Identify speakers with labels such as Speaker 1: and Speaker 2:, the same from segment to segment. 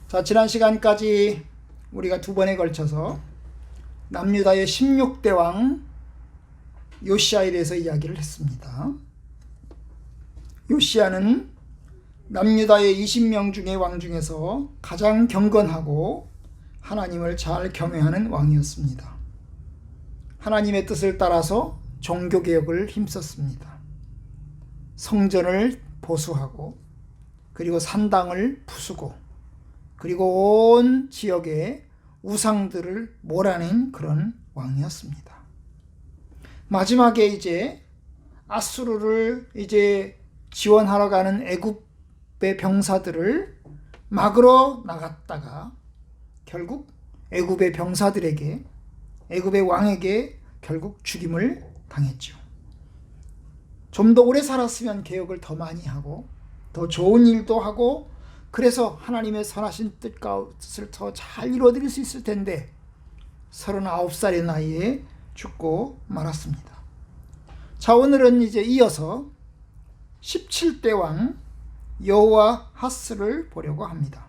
Speaker 1: 자, 지난 시간까지 우리가 두 번에 걸쳐서 남유다의 16대 왕 요시야에 대해서 이야기를 했습니다. 요시야는 남유다의 20명 중의 왕 중에서 가장 경건하고 하나님을 잘 경외하는 왕이었습니다. 하나님의 뜻을 따라서 종교개혁을 힘썼습니다. 성전을 보수하고 그리고 산당을 부수고 그리고 온 지역에 우상들을 몰아낸 그런 왕이었습니다. 마지막에 이제 아수르를 이제 지원하러 가는 애굽의 병사들을 막으러 나갔다가 결국 애굽의 병사들에게 애굽의 왕에게 결국 죽임을 당했죠. 좀 더 오래 살았으면 개혁을 더 많이 하고 더 좋은 일도 하고 그래서 하나님의 선하신 뜻을 더 잘 이루어드릴 수 있을 텐데 39살의 나이에 죽고 말았습니다. 자, 오늘은 이제 이어서 17대 왕 여호와하스를 보려고 합니다.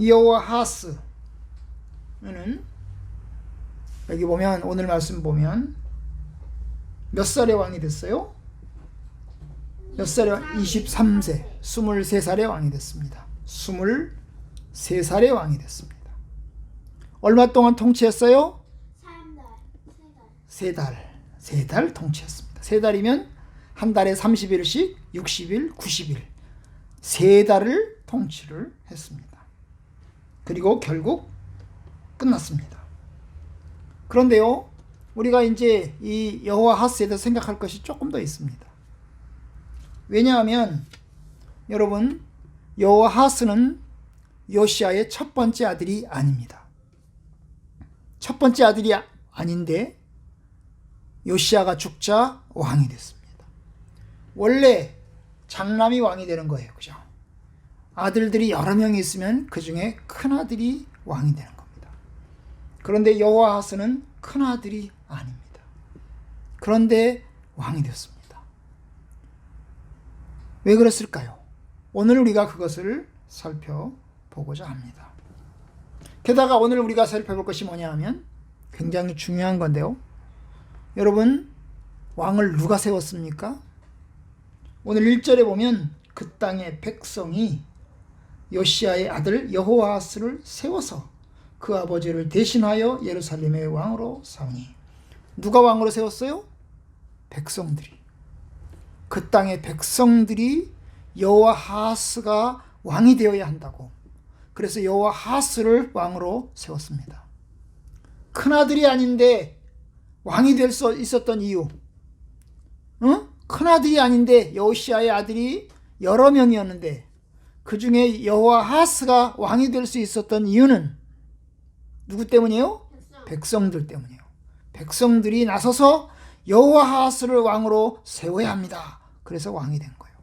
Speaker 1: 여호와하스는 여기 보면 오늘 말씀 보면 몇 살의 왕이 됐어요? 몇 살의 왕? 23세, 23살의 왕이 됐습니다. 23살의 왕이 됐습니다. 얼마 동안 통치했어요? 3달 통치했습니다. 3달이면 한 달에 30일씩 60일, 90일 3달을 통치를 했습니다. 그리고 결국 끝났습니다. 그런데요, 우리가 이제 이 여호와하스에 대해서 생각할 것이 조금 더 있습니다. 왜냐하면 여러분, 여호와하스는 요시야의 첫 번째 아들이 아닙니다. 첫 번째 아들이 아닌데 요시야가 죽자 왕이 됐습니다. 원래 장남이 왕이 되는 거예요. 그죠? 아들들이 여러 명이 있으면 그 중에 큰아들이 왕이 되는 겁니다. 그런데 여호와하스는 큰아들이 아닙니다. 그런데 왕이 됐습니다. 왜 그랬을까요? 오늘 우리가 그것을 살펴보고자 합니다. 게다가 오늘 우리가 살펴볼 것이 뭐냐 하면 굉장히 중요한 건데요. 여러분, 왕을 누가 세웠습니까? 오늘 1절에 보면 그 땅의 백성이 요시야의 아들 여호와하스를 세워서 그 아버지를 대신하여 예루살렘의 왕으로 삼으니. 누가 왕으로 세웠어요? 백성들이. 그 땅의 백성들이 여호와하스가 왕이 되어야 한다고. 그래서 여호와하스를 왕으로 세웠습니다. 큰아들이 아닌데 왕이 될 수 있었던 이유. 큰아들이 아닌데 요시야의 아들이 여러 명이었는데 그 중에 여호와하스가 왕이 될 수 있었던 이유는 누구 때문이에요? 백성들 때문이에요. 백성들이 나서서 여호와하스를 왕으로 세워야 합니다. 그래서 왕이 된 거예요.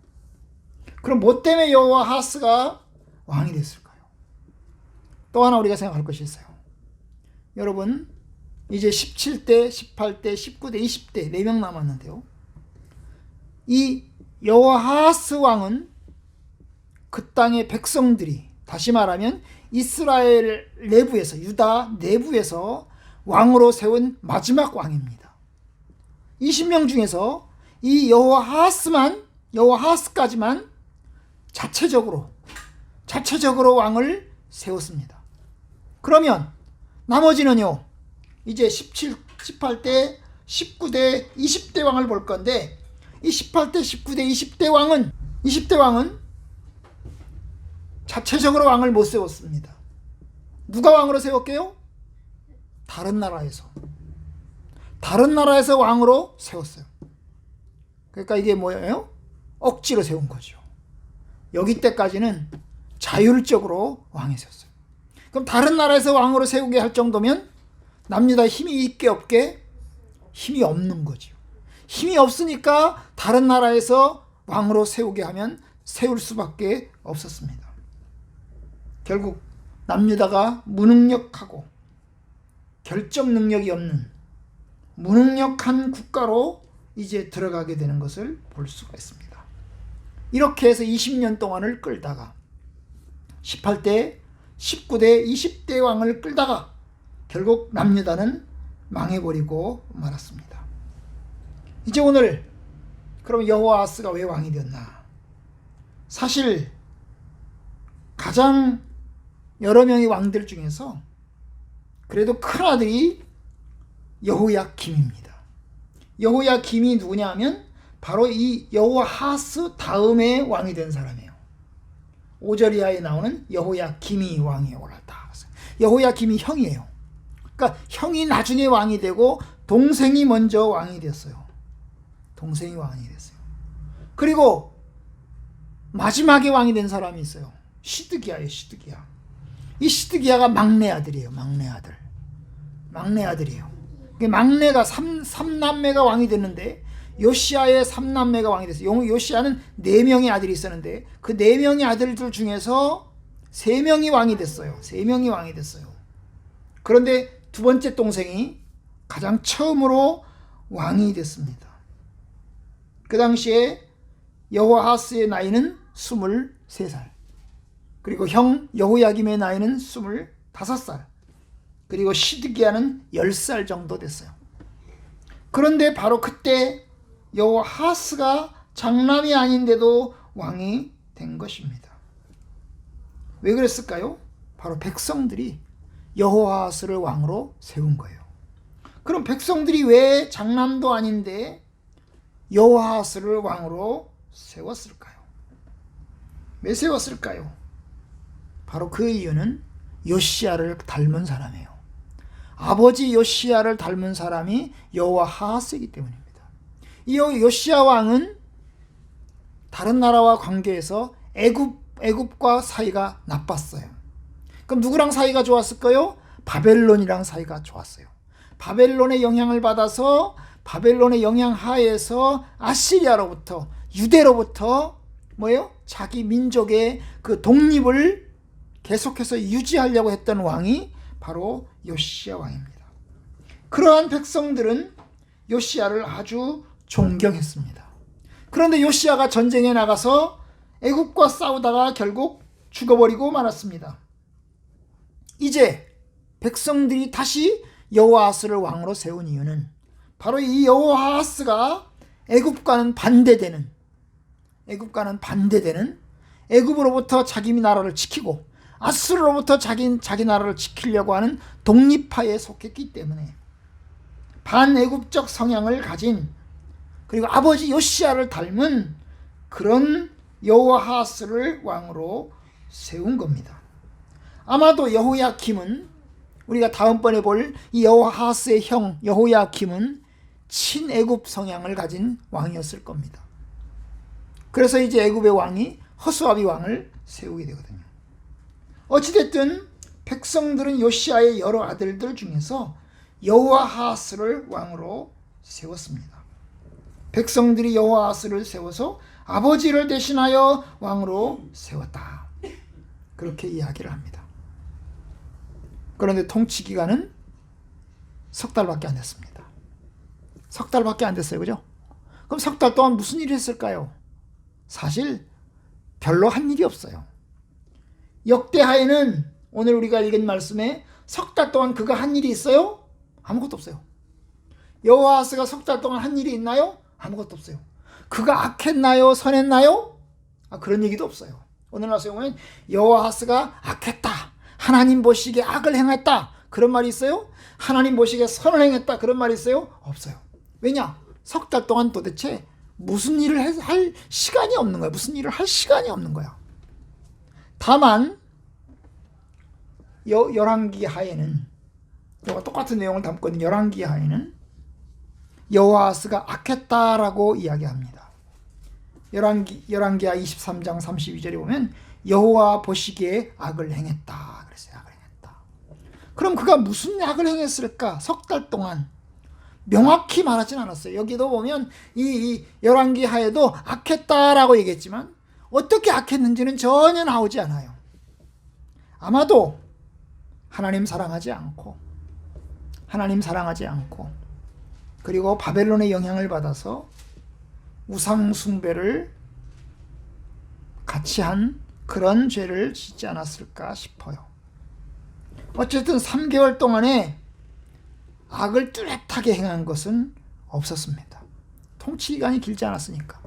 Speaker 1: 그럼 뭐 때문에 여호와하스가 왕이 됐을까요? 또 하나 우리가 생각할 것이 있어요. 여러분, 이제 17대, 18대, 19대, 20대 4명 남았는데요. 이 여호와하스 왕은 그 땅의 백성들이, 다시 말하면 이스라엘 내부에서, 유다 내부에서 왕으로 세운 마지막 왕입니다. 20명 중에서 이 여호와하스까지만 자체적으로 왕을 세웠습니다. 그러면 나머지는요, 이제 17, 18대, 19대, 20대 왕을 볼 건데 이 18대, 19대, 20대 왕은 자체적으로 왕을 못 세웠습니다. 누가 왕으로 세웠게요? 다른 나라에서 왕으로 세웠어요. 그러니까 이게 뭐예요? 억지로 세운 거죠. 여기 때까지는 자율적으로 왕이 세웠어요. 그럼 다른 나라에서 왕으로 세우게 할 정도면 남유다 힘이 있게 없게? 힘이 없는 거죠. 힘이 없으니까 다른 나라에서 왕으로 세우게 하면 세울 수밖에 없었습니다. 결국 남유다가 무능력하고 결정 능력이 없는 무능력한 국가로 이제 들어가게 되는 것을 볼 수가 있습니다. 이렇게 해서 20년 동안을 끌다가 18대, 19대 20대 왕을 끌다가 결국 남유다는 망해버리고 말았습니다. 이제 오늘 그럼 여호아하스가 왜 왕이 되었나? 사실 가장 여러 명의 왕들 중에서 그래도 큰아들이 여호야김입니다. 여호야김이 누구냐 하면 바로 이 여호아하스 다음에 왕이 된 사람이에요. 5절 이하에 나오는 여호야김이 왕에 올랐다. 여호야김이 형이에요. 그러니까 형이 나중에 왕이 되고 동생이 먼저 왕이 됐어요. 동생이 왕이 됐어요. 그리고 마지막에 왕이 된 사람이 있어요. 시드기야예요. 시드기야. 이 시드기야가 막내 아들이에요. 막내 아들이에요. 막내가 3남매가 왕이 됐는데 요시야의 3남매가 왕이 됐어요. 요시야는 4명의 아들이 있었는데 그 4명의 아들들 중에서 3명이 왕이 됐어요. 3명이 왕이 됐어요. 그런데 두 번째 동생이 가장 처음으로 왕이 됐습니다. 그 당시에 여호아하스의 나이는 23살. 그리고 형 여호야김의 나이는 25살. 그리고 시드기야는 10살 정도 됐어요. 그런데 바로 그때 여호아하스가 장남이 아닌데도 왕이 된 것입니다. 왜 그랬을까요? 바로 백성들이 여호아하스를 왕으로 세운 거예요. 그럼 백성들이 왜 장남도 아닌데 여호아하스를 왕으로 세웠을까요? 왜 세웠을까요? 바로 그 이유는 요시야를 닮은 사람이에요. 아버지 요시야를 닮은 사람이 여호아하스이기 때문입니다. 이 요시야 왕은 다른 나라와 관계에서 애굽과 사이가 나빴어요. 그럼 누구랑 사이가 좋았을까요? 바벨론이랑 사이가 좋았어요. 바벨론의 영향을 받아서 바벨론의 영향 하에서 아시리아로부터 유대로부터 자기 민족의 그 독립을 계속해서 유지하려고 했던 왕이 바로 요시야 왕입니다. 그러한 백성들은 요시야를 아주 존경했습니다. 그런데 요시야가 전쟁에 나가서 애굽과 싸우다가 결국 죽어버리고 말았습니다. 이제 백성들이 다시 여호아하스를 왕으로 세운 이유는 바로 이 여호아하스가 애굽과는 반대되는 애굽으로부터 자기 나라를 지키고 아수르로부터 자기 나라를 지키려고 하는 독립파에 속했기 때문에 반애굽적 성향을 가진 그리고 아버지 요시야를 닮은 그런 여호아하스를 왕으로 세운 겁니다. 아마도 여호야김은 우리가 다음번에 볼 이 여호아하스의 형 여호야김은 친애굽 성향을 가진 왕이었을 겁니다. 그래서 이제 애굽의 왕이 허수아비 왕을 세우게 되거든요. 어찌됐든 백성들은 요시야의 여러 아들들 중에서 여호아하스를 왕으로 세웠습니다. 백성들이 여호아하스를 세워서 아버지를 대신하여 왕으로 세웠다. 그렇게 이야기를 합니다. 그런데 통치 기간은 석 달밖에 안 됐습니다. 석 달밖에 안 됐어요. 그죠? 그럼 석 달 동안 무슨 일을 했을까요? 사실 별로 한 일이 없어요. 역대하에는 오늘 우리가 읽은 말씀에 석 달 동안 그가 한 일이 있어요? 아무것도 없어요. 여호아하스가 석 달 동안 한 일이 있나요? 아무것도 없어요. 그가 악했나요? 선했나요? 그런 얘기도 없어요. 오늘 말씀에 보면 여호아하스가 악했다. 하나님 보시기에 악을 행했다. 그런 말이 있어요? 하나님 보시기에 선을 행했다. 그런 말이 있어요? 없어요. 왜냐? 석 달 동안 도대체 무슨 일을 할 시간이 없는 거야. 무슨 일을 할 시간이 없는 거야. 다만 열왕기 하에는 똑같은 내용을 담거든. 열왕기 하에는 여호아하스가 악했다라고 이야기합니다. 열왕기하 23장 32절에 보면 여호와 보시기에 악을 행했다. 그랬어요. 악을 행했다. 그럼 그가 무슨 악을 행했을까? 석 달 동안 명확히 말하진 않았어요. 여기도 보면 이 열왕기 하에도 악했다라고 얘기했지만 어떻게 악했는지는 전혀 나오지 않아요. 아마도 하나님 사랑하지 않고 그리고 바벨론의 영향을 받아서 우상 숭배를 같이 한 그런 죄를 짓지 않았을까 싶어요. 어쨌든 3개월 동안에 악을 뚜렷하게 행한 것은 없었습니다. 통치 기간이 길지 않았으니까.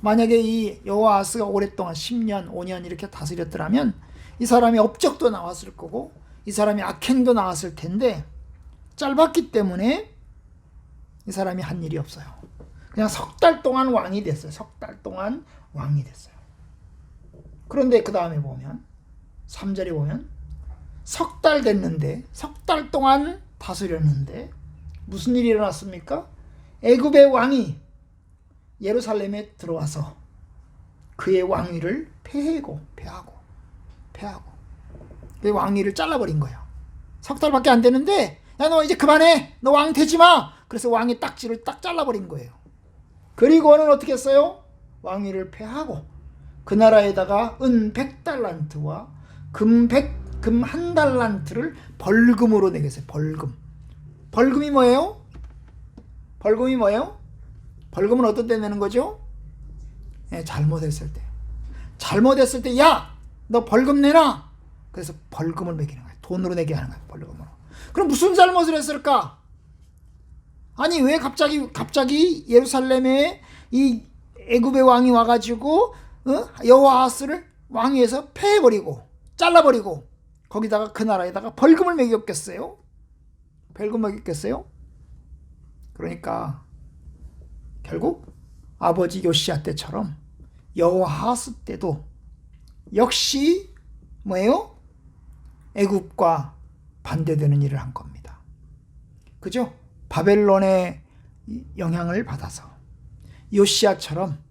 Speaker 1: 만약에 이 여호아하스가 오랫동안 10년, 5년 이렇게 다스렸더라면 이 사람이 업적도 나왔을 거고 이 사람이 악행도 나왔을 텐데 짧았기 때문에 이 사람이 한 일이 없어요. 그냥 석 달 동안 왕이 됐어요. 석 달 동안 왕이 됐어요. 그런데 그 다음에 보면 3절에 보면 석 달 됐는데 석 달 동안 다스렸는데 무슨 일이 일어났습니까? 애굽의 왕이 예루살렘에 들어와서 그의 왕위를 패하고 그 왕위를 잘라버린 거예요. 석 달밖에 안 되는데 야 너 이제 그만해. 너 왕 되지 마. 그래서 왕의 딱지를 딱 잘라버린 거예요. 그리고는 어떻게 했어요? 왕위를 패하고 그 나라에다가 은 100달란트와 금 1달란트를 벌금으로 내게 했어요. 벌금이 뭐예요? 벌금은 어떤 때 내는 거죠? 네, 잘못했을 때 야! 너 벌금 내놔! 그래서 벌금을 매기는 거예요. 돈으로 내게 하는 거예요. 벌금으로. 그럼 무슨 잘못을 했을까? 아니 왜 갑자기 예루살렘에 이 애굽의 왕이 와가지고 여호아하스를 왕위에서 패해버리고 잘라버리고 거기다가 그 나라에다가 벌금을 매겼겠어요? 그러니까 결국 아버지 요시야 때처럼 여호아하스 때도 역시 뭐예요? 애굽과 반대되는 일을 한 겁니다. 그죠? 바벨론의 영향을 받아서 요시야처럼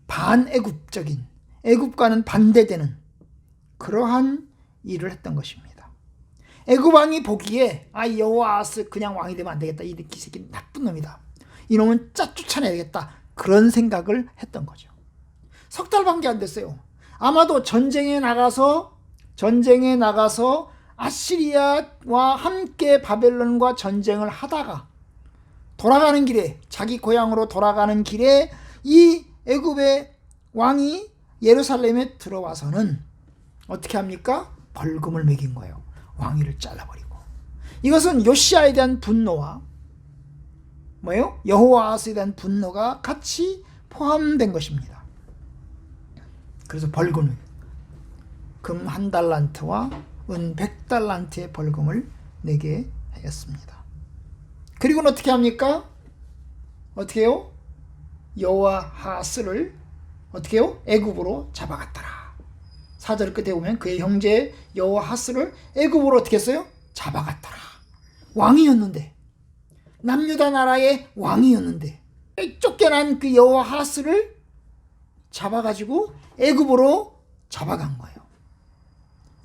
Speaker 1: 반애굽적인, 애굽과는 반대되는 그러한 일을 했던 것입니다. 애굽 왕이 보기에 여호아하스 그냥 왕이 되면 안 되겠다. 이 새끼 나쁜 놈이다. 이놈은 쫓아내야겠다. 그런 생각을 했던 거죠. 석 달밖에 안 됐어요. 아마도 전쟁에 나가서 아시리아와 함께 바벨론과 전쟁을 하다가 돌아가는 길에 자기 고향으로 돌아가는 길에 이 애굽의 왕이 예루살렘에 들어와서는 어떻게 합니까? 벌금을 매긴 거예요. 왕위를 잘라버리고. 이것은 요시야에 대한 분노와 뭐예요? 여호아하스에 대한 분노가 같이 포함된 것입니다. 그래서 벌금을 금 1달란트와 은 100달란트의 벌금을 내게 하였습니다. 그리고는 어떻게 합니까? 어떻게 해요? 여호아하스를 어떻게 해요? 애굽으로 잡아갔더라. 4절 끝에 보면 그의 형제 여호아하스를 애굽으로 어떻게 했어요? 잡아갔더라. 왕이었는데, 남유다 나라의 왕이었는데 쫓겨난 그 여호아하스를 잡아가지고 애굽으로 잡아간 거예요.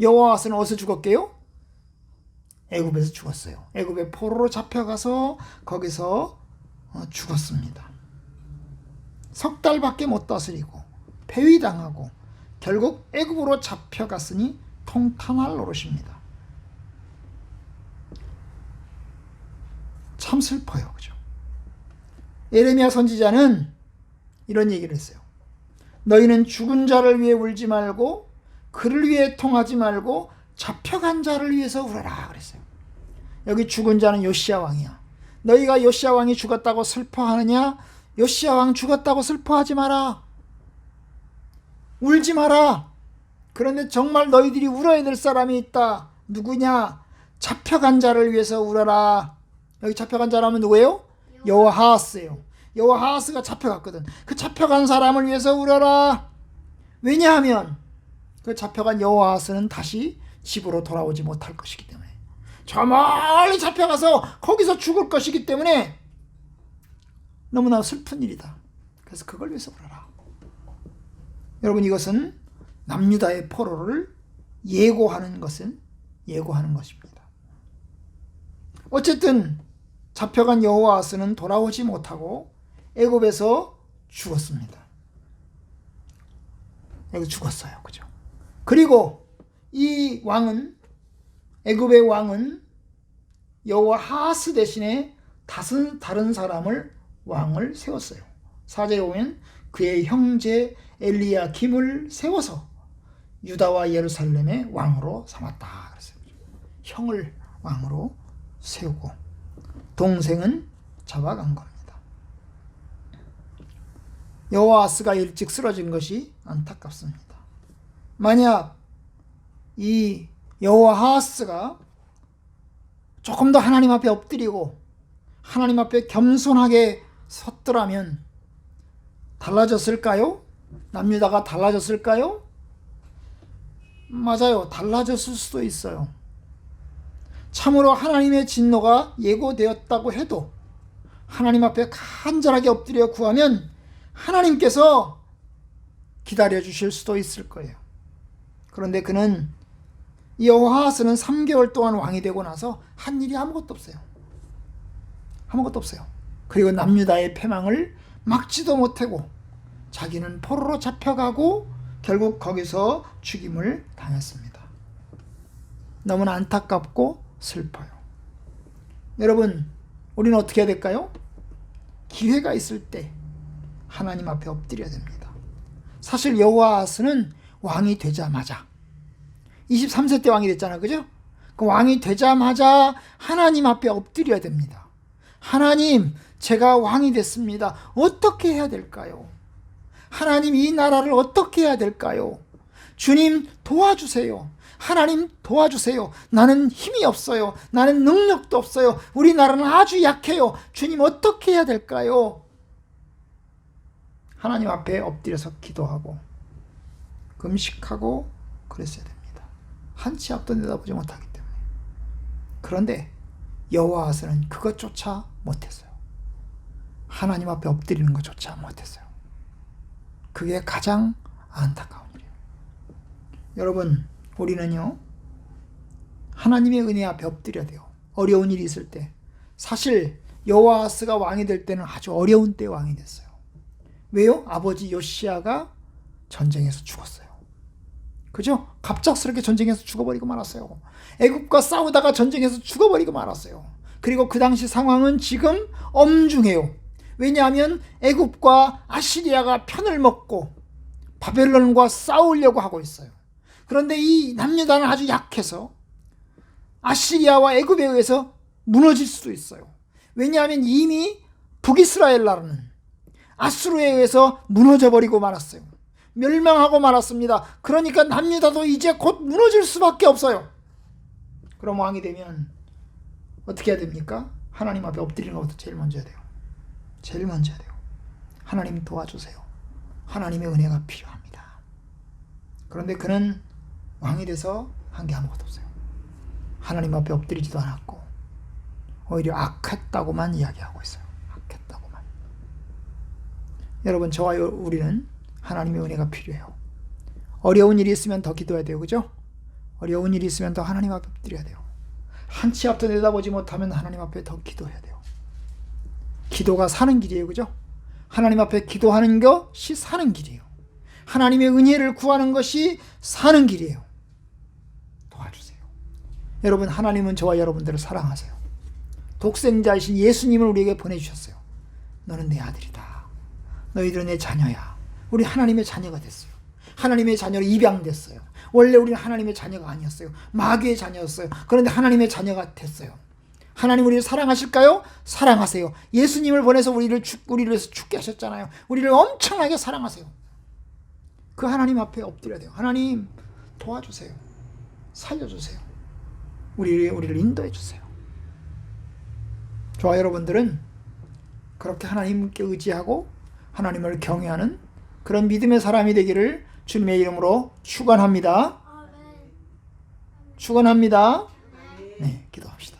Speaker 1: 여호아하스는 어디서 죽었게요? 애굽에서 죽었어요. 애굽의 포로로 잡혀가서 거기서 죽었습니다. 석 달밖에 못 다스리고 폐위당하고 결국 애굽으로 잡혀갔으니 통탄할 노릇입니다. 참 슬퍼요. 그죠? 예레미야 선지자는 이런 얘기를 했어요. 너희는 죽은 자를 위해 울지 말고 그를 위해 통하지 말고 잡혀간 자를 위해서 울어라 그랬어요. 여기 죽은 자는 요시야 왕이야. 너희가 요시야 왕이 죽었다고 슬퍼하느냐? 요시야 왕 죽었다고 슬퍼하지 마라. 울지 마라. 그런데 정말 너희들이 울어야 될 사람이 있다. 누구냐? 잡혀간 자를 위해서 울어라. 여기 잡혀간 자라면 누구예요? 여호아하스예요. 여호아하스가 잡혀갔거든. 그 잡혀간 사람을 위해서 울어라. 왜냐하면 그 잡혀간 여호아하스는 다시 집으로 돌아오지 못할 것이기 때문에, 저 멀리 잡혀가서 거기서 죽을 것이기 때문에 너무나 슬픈 일이다. 그래서 그걸 위해서 울어라. 여러분, 이것은 남유다의 포로를 예고하는 것입니다. 어쨌든 잡혀간 여호아하스는 돌아오지 못하고 애굽에서 죽었습니다. 여기 죽었어요. 그죠? 그리고 이 왕은, 애굽의 왕은 여호아하스 대신에 다른 사람을 왕을 세웠어요. 4절에 보면 그의 형제 엘리야김을 세워서 유다와 예루살렘의 왕으로 삼았다 그랬어요. 형을 왕으로 세우고 동생은 잡아간 겁니다. 여호아하스가 일찍 쓰러진 것이 안타깝습니다. 만약 이 여호아하스가 조금 더 하나님 앞에 엎드리고 하나님 앞에 겸손하게 섰더라면 달라졌을까요? 남유다가 달라졌을까요? 맞아요. 달라졌을 수도 있어요. 참으로 하나님의 진노가 예고되었다고 해도 하나님 앞에 간절하게 엎드려 구하면 하나님께서 기다려 주실 수도 있을 거예요. 그런데 그는 여호아하스는 3개월 동안 왕이 되고 나서 한 일이 아무것도 없어요. 아무것도 없어요. 그리고 남유다의 패망을 막지도 못하고 자기는 포로로 잡혀가고 결국 거기서 죽임을 당했습니다. 너무나 안타깝고 슬퍼요. 여러분, 우리는 어떻게 해야 될까요? 기회가 있을 때 하나님 앞에 엎드려야 됩니다. 사실 여호아하스는 왕이 되자마자 23세 때 왕이 됐잖아요. 그죠? 그 왕이 되자마자 하나님 앞에 엎드려야 됩니다. 하나님, 제가 왕이 됐습니다. 어떻게 해야 될까요? 하나님, 이 나라를 어떻게 해야 될까요? 주님, 도와주세요. 하나님, 도와주세요. 나는 힘이 없어요. 나는 능력도 없어요. 우리나라는 아주 약해요. 주님, 어떻게 해야 될까요? 하나님 앞에 엎드려서 기도하고 금식하고 그랬어야 됩니다. 한치 앞도 내다보지 못하기 때문에. 그런데 여호아하스는 그것조차 못했어요. 하나님 앞에 엎드리는 것조차 못했어요. 그게 가장 안타까운 일이에요. 여러분, 우리는요, 하나님의 은혜 앞에 엎드려야 돼요. 어려운 일이 있을 때. 사실 여호아하스가 왕이 될 때는 아주 어려운 때 왕이 됐어요. 왜요? 아버지 요시야가 전쟁에서 죽었어요. 그죠? 갑작스럽게 전쟁에서 죽어버리고 말았어요. 애굽과 싸우다가 전쟁에서 죽어버리고 말았어요. 그리고 그 당시 상황은 지금 엄중해요. 왜냐하면 애굽과 아시리아가 편을 먹고 바벨론과 싸우려고 하고 있어요. 그런데 이 남유다는 아주 약해서 아시리아와 애굽에 의해서 무너질 수도 있어요. 왜냐하면 이미 북이스라엘 나라는 아수르에 의해서 무너져버리고 말았어요. 멸망하고 말았습니다. 그러니까 남유다도 이제 곧 무너질 수밖에 없어요. 그럼 왕이 되면 어떻게 해야 됩니까? 하나님 앞에 엎드리는 것부터 제일 먼저 해야 돼요. 제일 먼저 해야 돼요. 하나님 도와주세요. 하나님의 은혜가 필요합니다. 그런데 그는 왕이 돼서 한 게 아무것도 없어요. 하나님 앞에 엎드리지도 않았고 오히려 악했다고만 이야기하고 있어요. 악했다고만. 여러분, 저와 우리는 하나님의 은혜가 필요해요. 어려운 일이 있으면 더 기도해야 돼요. 그죠? 어려운 일이 있으면 더 하나님 앞에 엎드려야 돼요. 한치 앞도 내다보지 못하면 하나님 앞에 더 기도해야 돼요. 기도가 사는 길이에요. 그죠? 하나님 앞에 기도하는 것이 사는 길이에요. 하나님의 은혜를 구하는 것이 사는 길이에요. 도와주세요. 여러분, 하나님은 저와 여러분들을 사랑하세요. 독생자이신 예수님을 우리에게 보내주셨어요. 너는 내 아들이다. 너희들은 내 자녀야. 우리 하나님의 자녀가 됐어요. 하나님의 자녀로 입양됐어요. 원래 우리는 하나님의 자녀가 아니었어요. 마귀의 자녀였어요. 그런데 하나님의 자녀가 됐어요. 하나님 우리를 사랑하실까요? 사랑하세요. 예수님을 보내서 우리를 위해서 죽게 하셨잖아요. 우리를 엄청나게 사랑하세요. 그 하나님 앞에 엎드려야 돼요. 하나님 도와주세요. 살려주세요. 우리를 인도해 주세요. 저와 여러분들은 그렇게 하나님께 의지하고 하나님을 경외하는 그런 믿음의 사람이 되기를 주님의 이름으로 축원합니다. 축원합니다. 네, 기도합시다.